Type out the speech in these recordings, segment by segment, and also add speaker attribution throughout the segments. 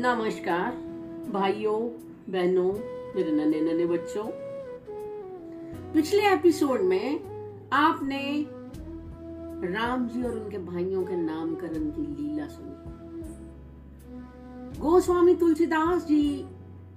Speaker 1: नमस्कार भाइयों बहनों, मेरे नन्हे नन्हे बच्चों। पिछले एपिसोड में आपने राम जी और उनके भाइयों के नामकरण की लीला सुनी। गोस्वामी तुलसीदास जी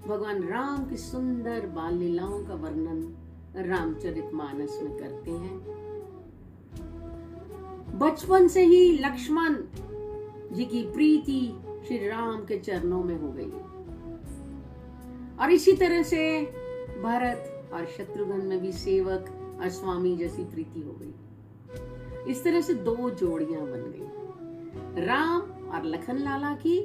Speaker 1: भगवान राम की सुंदर बाल लीलाओं का वर्णन रामचरितमानस में करते हैं। बचपन से ही लक्ष्मण जी की प्रीति श्री राम के चरणों में हो गई और इसी तरह से भरत और शत्रुघ्न में भी सेवक और स्वामी जैसी प्रीति हो गई। इस तरह से दो जोड़ियां बन गई, राम और लखन लाला की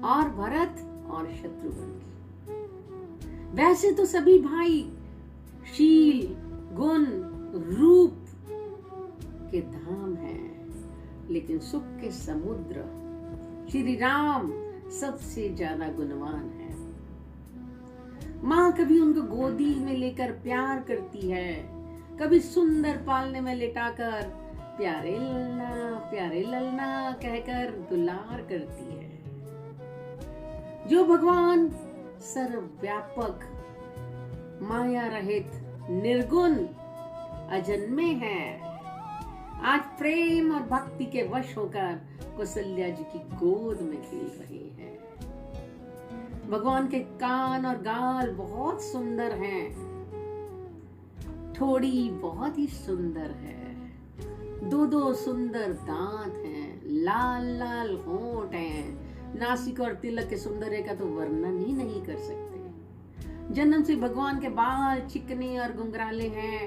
Speaker 1: और भरत और शत्रुघ्न की। वैसे तो सभी भाई शील गुण रूप के धाम हैं, लेकिन सुख के समुद्र श्री राम सबसे ज्यादा गुणवान है। माँ कभी उनको गोदी में लेकर प्यार करती है, कभी सुंदर पालने में लिटाकर प्यारे ललना कहकर दुलार करती है। जो भगवान सर्वव्यापक माया रहित निर्गुण अजन्मे हैं, आज प्रेम और भक्ति के वश होकर कौशल्या जी की गोद में खेल रहे हैं। भगवान के कान और गाल बहुत सुंदर हैं, ठोड़ी बहुत ही सुंदर है, दो सुंदर दांत हैं, लाल लाल होंठ हैं, नासिक और तिलक के सौंदर्य का तो वर्णन ही नहीं कर सकते। जन्म से भगवान के बाल चिकने और घुंघराले हैं,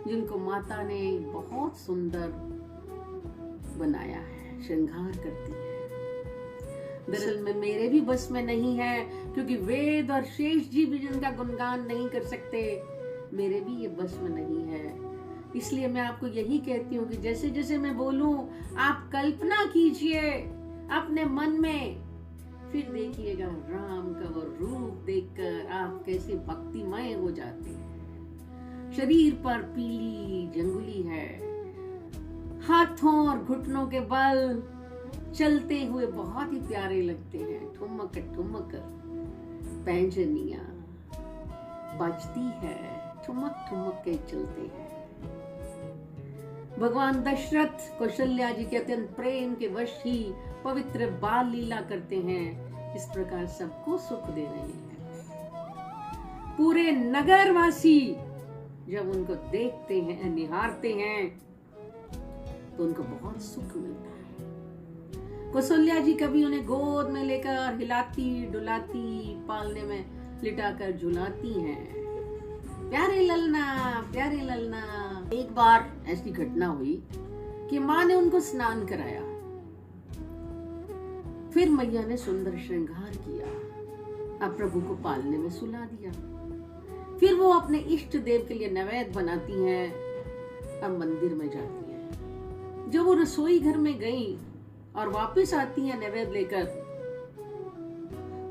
Speaker 1: जिनको माता ने बहुत सुंदर बनाया है, श्रृंगार करती है। दरअसल में मेरे भी बस में नहीं है, क्योंकि वेद और शेष जी भी जिनका गुणगान नहीं कर सकते, मेरे भी ये बस में नहीं है। इसलिए मैं आपको यही कहती हूँ कि जैसे जैसे मैं बोलूं, आप कल्पना कीजिए अपने मन में, फिर देखिएगा राम का वो रूप देखकर आप कैसे भक्तिमय हो जाते हैं। शरीर पर पीली जंगुली है, हाथों और घुटनों के बल चलते हुए बहुत ही प्यारे लगते हैं। ठुमक ठुमक पैंजनियां बजती है, ठुमक ठुमक के चलते हैं। भगवान दशरथ कौशल्या जी के अत्यंत प्रेम के वश ही पवित्र बाल लीला करते हैं। इस प्रकार सबको सुख दे रहे हैं। पूरे नगरवासी जब उनको देखते हैं, निहारते हैं, तो उनको बहुत सुख मिलता है। कौशल्या जी कभी उन्हें गोद में लेकर हिलाती डुलाती, पालने में लिटाकर झुलाती हैं। प्यारे ललना। एक बार ऐसी घटना हुई कि माँ ने उनको स्नान कराया, फिर मैया ने सुंदर श्रृंगार किया, अब प्रभु को पालने में सुला दिया। फिर वो अपने इष्ट देव के लिए नैवेद्य बनाती हैं, अब मंदिर में जाती हैं। जब वो रसोई घर में गई और वापस आती हैं नैवेद्य लेकर,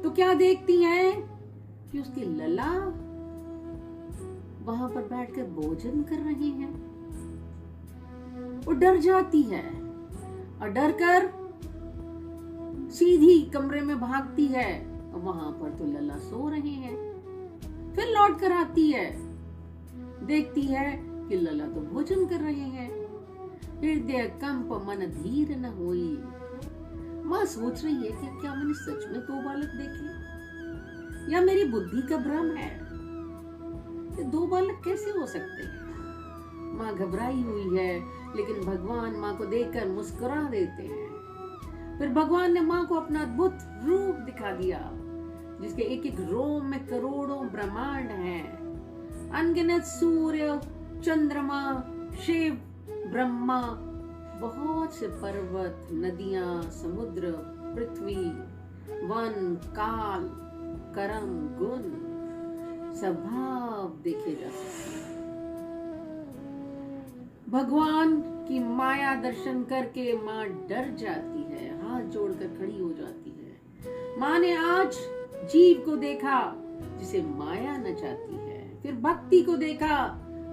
Speaker 1: तो क्या देखती हैं कि उसकी लला वहां पर बैठकर भोजन कर रही हैं। वो डर जाती है और डर कर सीधी कमरे में भागती है, और वहां पर तो लला सो रहे हैं। फिर लौट कर आती है, देखती है कि लला तो भोजन कर रहे हैं। हृदय कंप मन धीर न होई। माँ सोच रही है कि क्या मैंने सच में दो बालक देखे, या मेरी बुद्धि का भ्रम है। ये दो बालक कैसे हो सकते हैं। माँ घबराई हुई है, लेकिन भगवान माँ को देखकर मुस्कुरा देते हैं। फिर भगवान ने माँ को अपना अद्भुत रूप दिखा दिया, जिसके एक एक रोम में करोड़ों ब्रह्मांड हैं। अनगिनत सूर्य, चंद्रमा, शिव, ब्रह्मा, बहुत से पर्वत, नदियां, समुद्र, पृथ्वी, वन, काल, कर्म, गुण, स्वभाव देखे जा सकते हैं। भगवान की माया दर्शन करके माँ डर जाती है, हाथ जोड़कर खड़ी हो जाती है। माँ ने आज जीव को देखा जिसे माया नचाती है, फिर भक्ति को देखा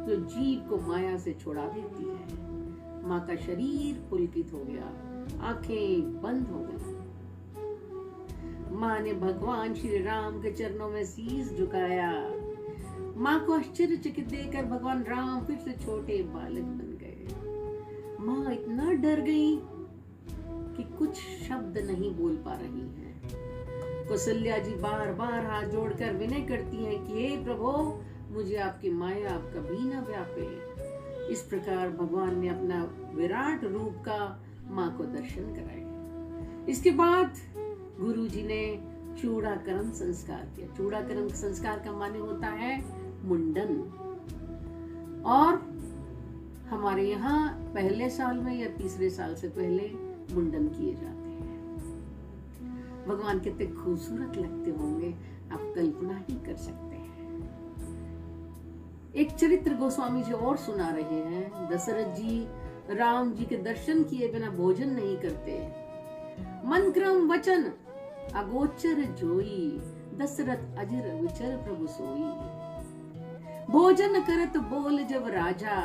Speaker 1: जो जीव को माया से छुड़ा देती है। माँ का शरीर पुलकित हो गया, आंखें बंद हो गई। माँ ने भगवान श्री राम के चरणों में शीश झुकाया। माँ को आश्चर्यचकित देखकर भगवान राम फिर से छोटे बालक बन गए। माँ इतना डर गई कि कुछ शब्द नहीं बोल पा रही हैं। कौशल्या जी बार बार हाथ जोड़कर विनय करती हैं कि हे प्रभु, मुझे आपकी माया आप कभी ना व्यापे। इस प्रकार भगवान ने अपना विराट रूप का माँ को दर्शन कराए। इसके बाद गुरु जी ने चूड़ाकरण संस्कार किया। चूड़ाकरण संस्कार का माने होता है मुंडन, और हमारे यहाँ पहले साल में या तीसरे साल से पहले मुंडन किए जाते हैं। भगवान कितने खूबसूरत लगते होंगे, आप कल्पना ही कर सकते हैं। एक चरित्र गोस्वामी जी और सुना रहे हैं। दशरथ जी राम जी के दर्शन किए बिना भोजन नहीं करते। मन क्रम वचन अगोचर जोई, दशरथ अजर विचर प्रभु सोई। भोजन करत बोल जब राजा,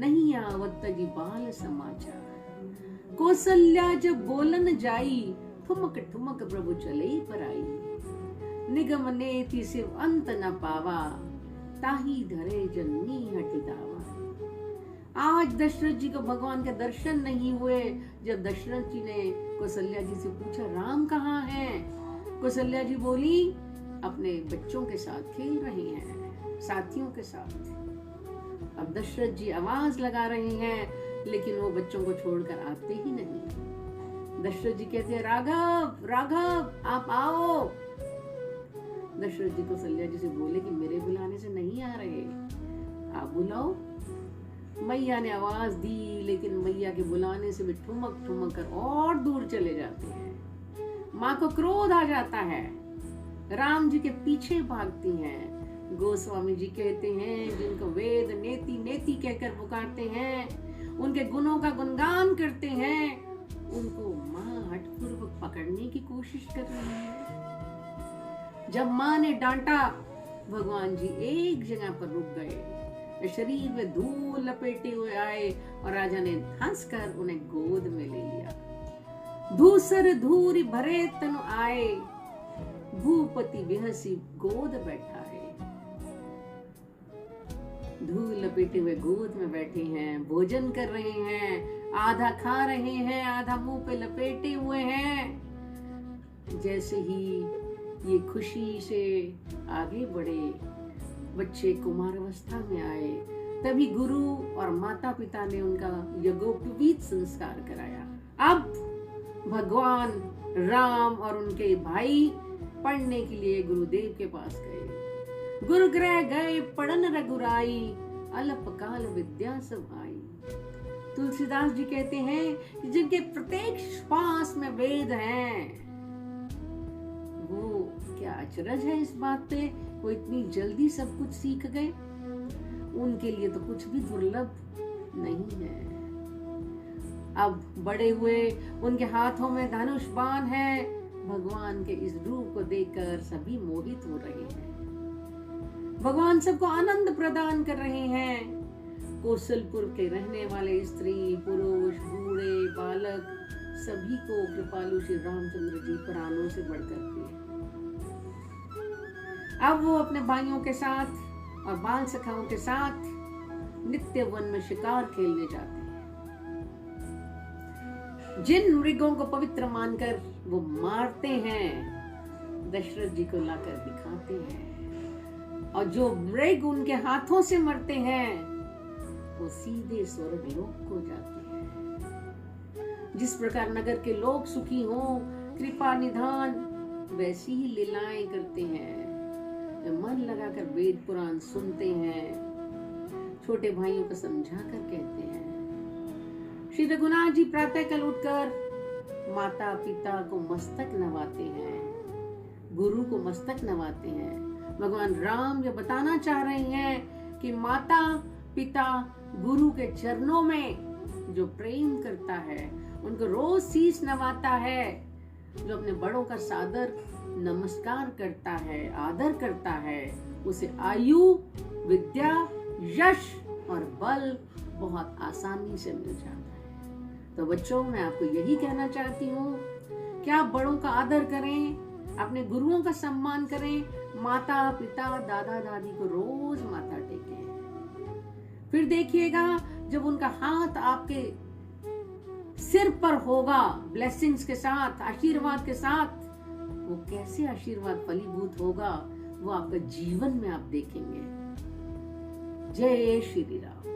Speaker 1: नहीं आवत तजी बाल समाचार। कौशल्या जब बोलन जाई, ठुमक ठुमक प्रभु चले पराई। निगम नेति शिव अंत न पावा, ताही धरे जननी हटि दावा। आज दशरथ जी को भगवान के दर्शन नहीं हुए। जब दशरथ जी ने कौशल्या जी से पूछा राम कहाँ हैं, कौशल्या जी बोली अपने बच्चों के साथ खेल रही हैं, साथियों के साथ। अब दशरथ जी आवाज लगा रहे हैं, लेकिन वो बच्चों को छोड़कर आते ही नहीं। दशरथ जी कहते हैं राघव राघव आप आओ। दशरथ जी कौशल्या जी से बोले कि मेरे बुलाने से नहीं आ रहे, आप बुलाओ। मैया ने आवाज दी, लेकिन मैया के बुलाने से भी ठुमक ठुमक कर और दूर चले जाते हैं। माँ को क्रोध आ जाता है, राम जी के पीछे भागती हैं। गोस्वामी जी कहते हैं जिनको वेद नेति नेति कहकर पुकारते हैं, उनके गुणों का गुणगान करते हैं, उनको माँ हठपूर्वक पकड़ने की कोशिश कर रही है। जब माँ ने डांटा, भगवान जी एक जगह पर रुक गए। शरीर में धूल लपेटे हुए आए और राजा ने हंसकर उन्हें गोद में ले लिया। धूसर धूरी भरे तनु आए, भूपति बेहसी गोद बैठा है। धूल लपेटे हुए गोद में बैठे हैं, भोजन कर रहे हैं, आधा खा रहे हैं, आधा मुंह पे लपेटे हुए हैं। जैसे ही ये खुशी से आगे बढ़े, बच्चे कुमारावस्था में आए, तभी गुरु और माता पिता ने उनका यज्ञोपवीत संस्कार कराया। अब भगवान राम और उनके भाई पढ़ने के लिए गुरुदेव के पास गए। गुरु गृह गए पढ़न रघुराई, अल्प काल विद्या सब आई। तुलसीदास जी कहते हैं कि जिनके प्रत्येक श्वास में वेद हैं, वो क्या अचरज है इस बात पे, वो इतनी जल्दी सब कुछ सीख गए। उनके लिए तो कुछ भी दुर्लभ नहीं है। अब बड़े हुए, उनके हाथों में धनुष बाण है। भगवान के इस रूप को देखकर सभी मोहित हो रहे हैं। भगवान सबको आनंद प्रदान कर रहे हैं। कौशलपुर के रहने वाले स्त्री पुरुष बूढ़े बालक सभी को कृपालु श्री रामचंद्र जी प्राणों से बढ़कर प्रिय। अब वो अपने भाइयों के साथ और बाल सखाओं के साथ नित्य वन में शिकार खेलने जाते हैं। जिन मृगों को पवित्र मानकर वो मारते हैं, दशरथ जी को लाकर दिखाते हैं, और जो मृग उनके हाथों से मरते हैं वो सीधे स्वर्ग लोक को जाते हैं। जिस प्रकार नगर के लोग सुखी हों, कृपा निधान, वैसी ही लीलाएं करते हैं। मन लगाकर वेद पुराण सुनते हैं, छोटे भाइयों को समझा कर कहते हैं। श्री रघुनाथ जी प्रातःकाल उठकर माता पिता को मस्तक नवाते हैं, गुरु को मस्तक नवाते हैं। भगवान राम ये बताना चाह रहे हैं कि माता पिता गुरु के चरणों में जो प्रेम करता है, उनको रोज शीश नवाता है, जो अपने बड़ों का सादर नमस्कार करता है, आदर करता है, उसे आयु, विद्या, यश और बल बहुत आसानी से मिल जाता है। तो बच्चों, मैं आपको यही कहना चाहती हूँ क्या आप बड़ों का आदर करें, अपने गुरुओं का सम्मान करें, माता पिता दादा दादी को रोज माथा टेकें। फिर देखिएगा जब उनका हाथ आपके सिर पर होगा, ब्लेसिंग्स के साथ, आशीर्वाद के साथ, वो कैसे आशीर्वाद फलीभूत होगा वो आपका जीवन में आप देखेंगे। जय श्री राम।